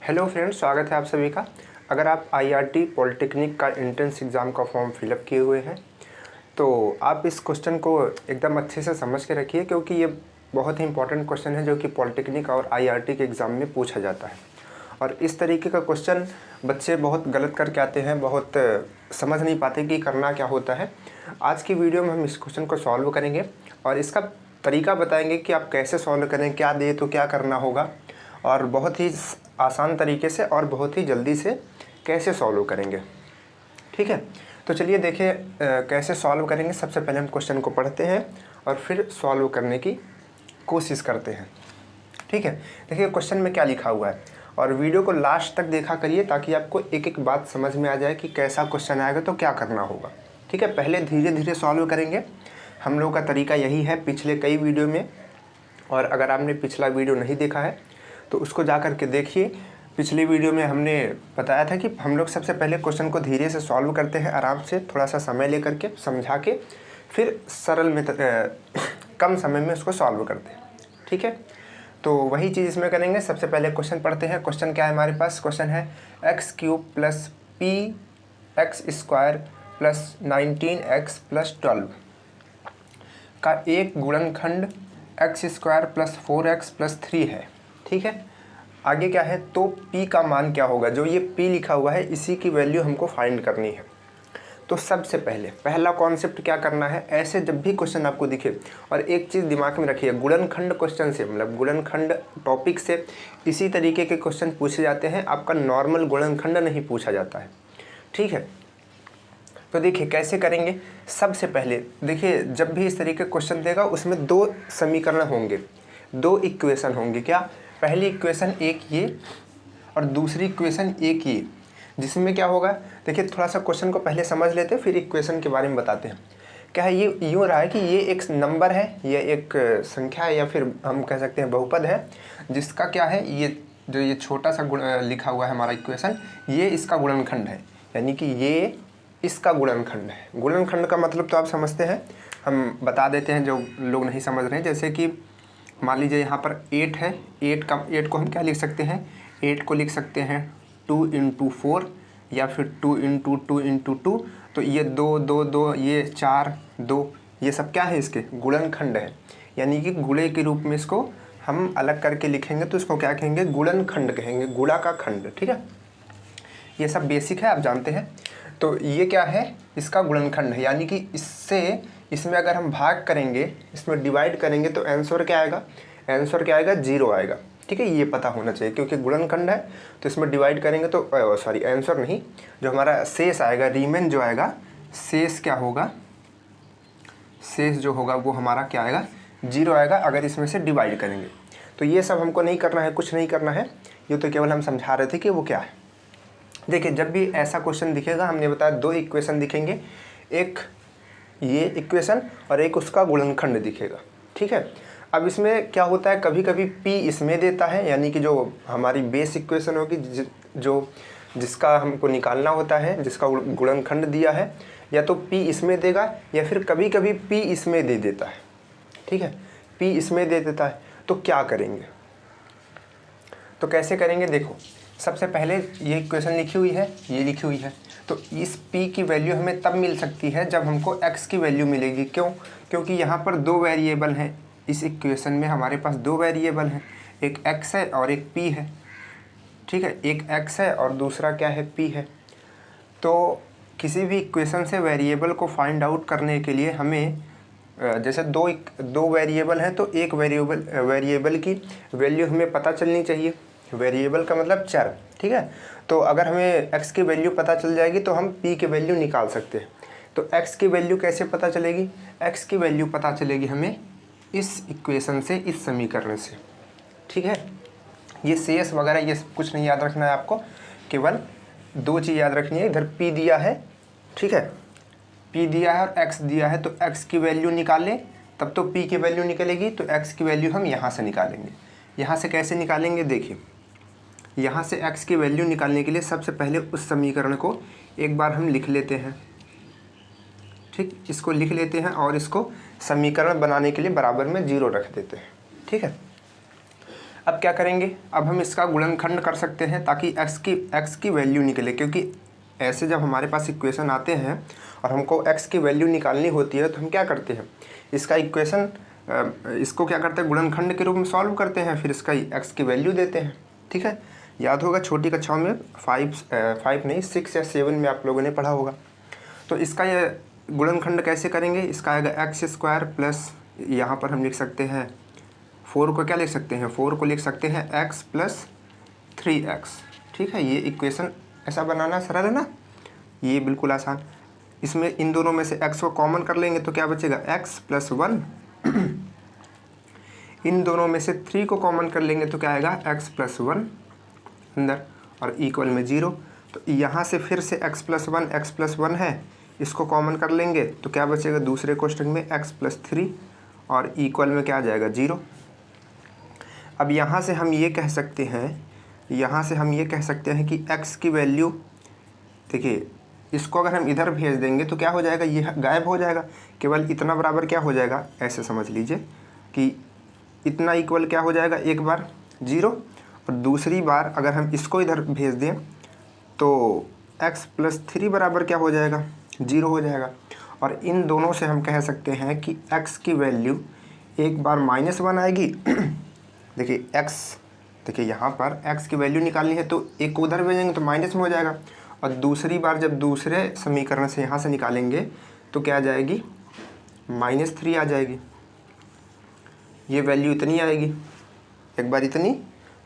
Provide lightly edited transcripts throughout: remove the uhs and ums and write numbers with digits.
Hello friends, स्वागत है आप सभी का। अगर आप आईआरटी पॉलिटेक्निक का एंट्रेंस एग्ज़ाम का फॉर्म फिलअप किए हुए हैं तो आप इस क्वेश्चन को एकदम अच्छे से समझ के रखिए, क्योंकि ये बहुत ही इंपॉर्टेंट क्वेश्चन है जो कि पॉलिटेक्निक और आईआरटी के एग्ज़ाम में पूछा जाता है। और इस तरीके का क्वेश्चन बच्चे बहुत गलत करके आते हैं, बहुत समझ नहीं पाते कि करना क्या होता है। आज की वीडियो में हम इस क्वेश्चन को सॉल्व करेंगे और इसका तरीका बताएंगे कि आप कैसे सॉल्व करें, क्या दे तो क्या करना होगा, और बहुत ही आसान तरीके से और बहुत ही जल्दी से कैसे सॉल्व करेंगे। ठीक है, तो चलिए देखिए कैसे सॉल्व करेंगे। सबसे पहले हम क्वेश्चन को पढ़ते हैं और फिर सॉल्व करने की कोशिश करते हैं। ठीक है, देखिए क्वेश्चन में क्या लिखा हुआ है और वीडियो को लास्ट तक देखा करिए ताकि आपको एक एक बात समझ में आ जाए कि कैसा क्वेश्चन आएगा तो क्या करना होगा। ठीक है, पहले धीरे धीरे सॉल्व करेंगे। हम लोग का तरीका यही है पिछले कई वीडियो में, और अगर आपने पिछला वीडियो नहीं देखा है तो उसको जा कर के देखिए। पिछली वीडियो में हमने बताया था कि हम लोग सबसे पहले क्वेश्चन को धीरे से सॉल्व करते हैं, आराम से थोड़ा सा समय लेकर के समझा के, फिर सरल में कम समय में उसको सॉल्व करते हैं। ठीक है, तो वही चीज़ इसमें करेंगे। सबसे पहले क्वेश्चन पढ़ते हैं। क्वेश्चन क्या है हमारे पास? क्वेश्चन है x³ + px² + 19x + 12 का एक गुणनखंड x² + 4x + 3 है। ठीक है, आगे क्या है? तो p का मान क्या होगा? जो ये p लिखा हुआ है इसी की वैल्यू हमको फाइंड करनी है। तो सबसे पहले पहला कॉन्सेप्ट क्या करना है, ऐसे जब भी क्वेश्चन आपको दिखे, और एक चीज़ दिमाग में रखिए, गुणनखंड क्वेश्चन से मतलब गुणनखंड टॉपिक से इसी तरीके के क्वेश्चन पूछे जाते हैं। आपका नॉर्मल गुणनखंड नहीं पूछा जाता है। ठीक है, तो देखिए कैसे करेंगे। सबसे पहले देखिए, जब भी इस तरीके का क्वेश्चन देगा उसमें दो समीकरण होंगे, दो इक्वेशन होंगे। क्या? पहली इक्वेशन एक ये और दूसरी इक्वेशन एक ये, जिसमें क्या होगा देखिए, थोड़ा सा क्वेश्चन को पहले समझ लेते हैं फिर इक्वेशन के बारे में बताते हैं। क्या है? ये यूँ रहा है कि ये एक नंबर है, ये एक संख्या है, या फिर हम कह सकते हैं बहुपद है, जिसका क्या है, ये जो ये छोटा सा गुण लिखा हुआ है हमारा इक्वेशन, ये इसका गुणनखंड है, यानी कि ये इसका गुणनखंड है। गुणनखंड का मतलब तो आप समझते हैं, हम बता देते हैं जो लोग नहीं समझ रहे हैं। जैसे कि मान लीजिए यहाँ पर 8 है, 8 को हम क्या लिख सकते हैं? 8 को लिख सकते हैं 2 × 4 या फिर 2 × 2 × 2। तो ये 2 2 2, ये 4 2, ये सब क्या है? इसके गुणनखंड है, यानी कि गुणे के रूप में इसको हम अलग करके लिखेंगे तो इसको क्या कहेंगे? गुणनखंड कहेंगे, गुणा का खंड। ठीक है, ये सब बेसिक है, आप जानते हैं। तो ये क्या है? इसका गुणनखंड है, यानी कि इसमें अगर हम भाग करेंगे, इसमें डिवाइड करेंगे तो आंसर क्या आएगा? आंसर क्या आएगा? 0 आएगा। ठीक है, ये पता होना चाहिए, क्योंकि गुणनखंड है तो इसमें डिवाइड करेंगे तो आंसर नहीं, जो हमारा शेष आएगा, रीमेन जो आएगा, शेष क्या होगा? शेष जो होगा वो हमारा क्या आएगा? 0 आएगा, अगर इसमें से डिवाइड करेंगे। तो ये सब हमको नहीं करना है, कुछ नहीं करना है, ये तो केवल हम समझा रहे थे कि वो क्या है। देखिए, जब भी ऐसा क्वेश्चन दिखेगा, हमने बताया दो इक्वेशन दिखेंगे, एक ये इक्वेशन और एक उसका गुणनखंड दिखेगा। ठीक है, अब इसमें क्या होता है, कभी कभी p इसमें देता है, यानी कि जो हमारी बेस इक्वेशन होगी, जिसका हमको निकालना होता है, जिसका गुणनखंड दिया है, या तो p इसमें देगा या फिर कभी कभी p इसमें दे देता है। ठीक है, p इसमें दे देता है, तो क्या करेंगे? तो कैसे करेंगे? देखो, सबसे पहले ये इक्वेशन लिखी हुई है, ये लिखी हुई है, तो इस p की वैल्यू हमें तब मिल सकती है जब हमको x की वैल्यू मिलेगी। क्यों? क्योंकि यहाँ पर दो वेरिएबल हैं, इस इक्वेशन में हमारे पास दो वेरिएबल हैं, एक x है और एक p है। ठीक है, एक x है और दूसरा क्या है? p है। तो किसी भी इक्वेशन से वेरिएबल को फाइंड आउट करने के लिए हमें जैसे दो वेरिएबल हैं तो एक वेरिएबल की वैल्यू हमें पता चलनी चाहिए। वेरिएबल का मतलब चर। ठीक है, तो अगर हमें x की वैल्यू पता चल जाएगी तो हम p की वैल्यू निकाल सकते हैं। तो x की वैल्यू कैसे पता चलेगी? x की वैल्यू पता चलेगी हमें इस इक्वेशन से, इस समीकरण से। ठीक है, ये शेष वगैरह ये कुछ नहीं याद रखना है आपको, केवल दो चीज़ याद रखनी है। इधर p दिया है, ठीक है, p दिया है और x दिया है, तो x की वैल्यू निकालें तब तो p की वैल्यू निकलेगी, तो x की वैल्यू हम यहाँ से निकालेंगे। यहाँ से कैसे निकालेंगे? देखिए, यहाँ से x की वैल्यू निकालने के लिए सबसे पहले उस समीकरण को एक बार हम लिख लेते हैं। ठीक, इसको लिख लेते हैं और इसको समीकरण बनाने के लिए बराबर में 0 रख देते हैं। ठीक है, अब क्या करेंगे, अब हम इसका गुणनखंड कर सकते हैं ताकि x की वैल्यू निकले, क्योंकि ऐसे जब हमारे पास इक्वेशन आते हैं और हमको x की वैल्यू निकालनी होती है तो हम क्या करते हैं, इसका इक्वेशन इसको क्या करते हैं, गुणनखंड के रूप में सॉल्व करते हैं, फिर इसका x की वैल्यू देते हैं। ठीक है, याद होगा छोटी कक्षाओं में 6 या 7 में आप लोगों ने पढ़ा होगा। तो इसका ये गुणनखंड कैसे करेंगे, इसका आएगा x² प्लस यहाँ पर हम लिख सकते हैं 4 को क्या लिख सकते हैं, 4 को लिख सकते हैं x प्लस 3x। ठीक है, ये इक्वेशन ऐसा बनाना सरल है ना, ये बिल्कुल आसान। इसमें इन दोनों में से x को कॉमन कर लेंगे तो क्या बचेगा, x प्लस 1। इन दोनों में से 3 को कॉमन कर लेंगे तो क्या आएगा, x प्लस 1 अंदर और इक्वल में 0। तो यहाँ से फिर से x प्लस 1 है, इसको कॉमन कर लेंगे तो क्या बचेगा, दूसरे क्वेश्चन में x प्लस 3 और इक्वल में क्या आ जाएगा, 0। अब यहाँ से हम ये कह सकते हैं कि x की वैल्यू, देखिए इसको अगर हम इधर भेज देंगे तो क्या हो जाएगा, ये गायब हो जाएगा, केवल इतना बराबर क्या हो जाएगा, ऐसे समझ लीजिए कि इतना इक्वल क्या हो जाएगा, एक बार 0 और दूसरी बार अगर हम इसको इधर भेज दें तो x प्लस 3 बराबर क्या हो जाएगा, 0 हो जाएगा। और इन दोनों से हम कह सकते हैं कि x की वैल्यू एक बार -1 आएगी देखिए यहाँ पर x की वैल्यू निकालनी है तो एक को उधर भेजेंगे तो माइनस में हो जाएगा, और दूसरी बार जब दूसरे समीकरण से यहाँ से निकालेंगे तो क्या आ जाएगी, -3 आ जाएगी। ये वैल्यू इतनी आएगी, एक बार इतनी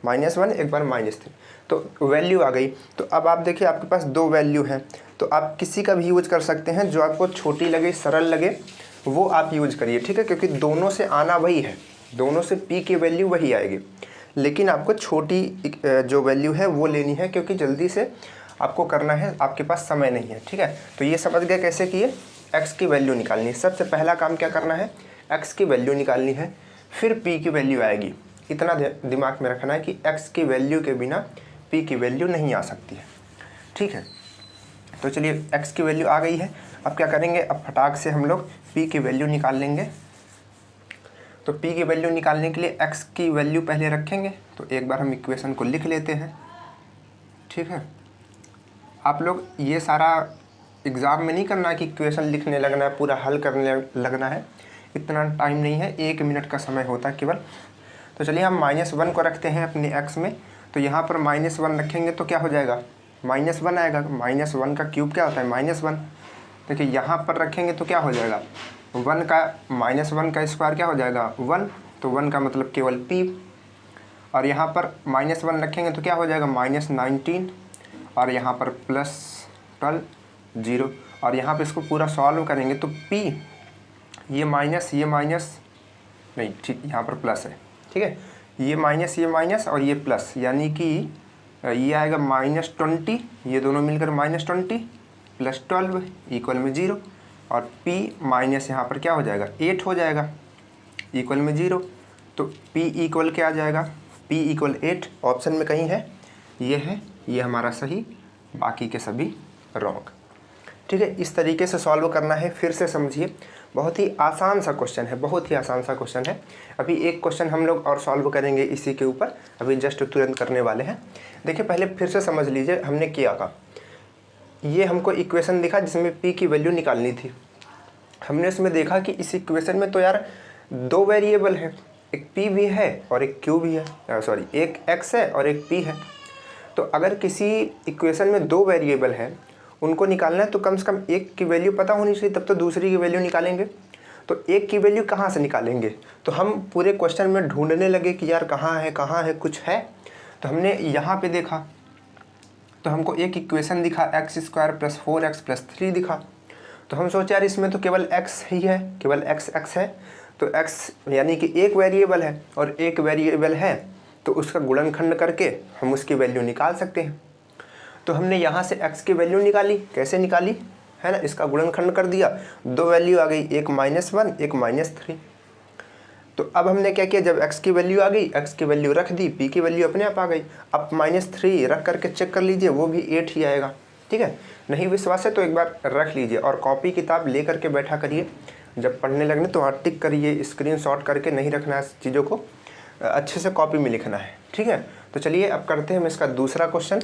-1, एक बार -3, तो वैल्यू आ गई। तो अब आप देखिए आपके पास 2 वैल्यू हैं, तो आप किसी का भी यूज कर सकते हैं, जो आपको छोटी लगे, सरल लगे वो आप यूज करिए। ठीक है, क्योंकि दोनों से आना वही है, दोनों से p की वैल्यू वही आएगी, लेकिन आपको छोटी जो वैल्यू है वो लेनी है, क्योंकि जल्दी से आपको करना है, आपके पास समय नहीं है। ठीक है, तो ये समझ गए कैसे किए, x की वैल्यू निकालनी है। सबसे पहला काम क्या करना है, x की वैल्यू निकालनी है, फिर p की वैल्यू आएगी। इतना दिमाग में रखना है कि x की वैल्यू के बिना p की वैल्यू नहीं आ सकती है। ठीक है, तो चलिए x की वैल्यू आ गई है, अब क्या करेंगे, अब फटाक से हम लोग p की वैल्यू निकाल लेंगे। तो p की वैल्यू निकालने के लिए x की वैल्यू पहले रखेंगे, तो एक बार हम इक्वेशन को लिख लेते हैं। ठीक है, आप लोग ये सारा एग्ज़ाम में नहीं करना है कि इक्वेशन लिखने लगना है, पूरा हल करने लगना है, इतना टाइम नहीं है, 1 मिनट का समय होता है केवल। तो चलिए हम -1 को रखते हैं अपने x में, तो यहाँ पर -1 रखेंगे तो क्या हो जाएगा, -1 आएगा। -1 का क्यूब क्या होता है, -1। देखिए यहाँ पर रखेंगे तो क्या हो जाएगा, 1 का -1 का स्क्वायर क्या हो जाएगा, 1, तो 1 का मतलब केवल p। और यहाँ पर -1 रखेंगे तो क्या हो जाएगा, -19, और यहाँ पर +12, 0। और यहाँ पे इसको पूरा सॉल्व करेंगे तो p, ये माइनस नहीं, ठीक, यहाँ पर प्लस है। ठीक है, ये माइनस और ये प्लस, यानी कि ये आएगा -20, ये दोनों मिलकर -20 + 12 इक्वल में 0, और p माइनस यहाँ पर क्या हो जाएगा, 8 हो जाएगा इक्वल में 0। तो p इक्वल क्या आ जाएगा, p इक्वल 8 ऑप्शन में कहीं है, ये हमारा सही, बाकी के सभी रॉन्ग। ठीक है, इस तरीके से सॉल्व करना है। फिर से समझिए, बहुत ही आसान सा क्वेश्चन है, बहुत ही आसान सा क्वेश्चन है। अभी एक क्वेश्चन हम लोग और सॉल्व करेंगे इसी के ऊपर, अभी जस्ट तुरंत करने वाले हैं। देखिए पहले फिर से समझ लीजिए हमने क्या कहा, ये हमको इक्वेशन दिखा जिसमें p की वैल्यू निकालनी थी। हमने इसमें देखा कि इस इक्वेशन में तो यार 2 वेरिएबल है, एक p भी है और एक q भी है, एक x है और एक p है। तो अगर किसी इक्वेशन में 2 वेरिएबल है, उनको निकालना है तो कम से कम एक की वैल्यू पता होनी चाहिए, तब तो दूसरी की वैल्यू निकालेंगे। तो एक की वैल्यू कहाँ से निकालेंगे, तो हम पूरे क्वेश्चन में ढूंढने लगे कि यार कहाँ है, कुछ है। तो हमने यहाँ पे देखा तो हमको एक इक्वेशन दिखा, x² + 4x + 3 दिखा। तो हम सोचे यार इसमें तो केवल x ही है, केवल x है, तो x यानी कि एक वेरिएबल है, और एक वेरिएबल है तो उसका गुणनखंड करके हम उसकी वैल्यू निकाल सकते हैं। तो हमने यहाँ से x की वैल्यू निकाली, कैसे निकाली है ना, इसका गुणनखंड कर दिया, 2 वैल्यू आ गई, एक -1 एक -3। तो अब हमने क्या किया, जब x की वैल्यू आ गई, x की वैल्यू रख दी, p की वैल्यू अपने आप आ गई। अब -3 रख करके चेक कर लीजिए, वो भी 8 ही आएगा। ठीक है, नहीं विश्वास है तो एक बार रख लीजिए और कॉपी किताब ले करके बैठा करिए, जब पढ़ने लगने तो वहाँ टिक करिए, स्क्रीनशॉट करके नहीं रखना है चीज़ों को। अच्छे से कॉपी में लिखना है। ठीक है, तो चलिए अब करते हैं हम इसका दूसरा क्वेश्चन।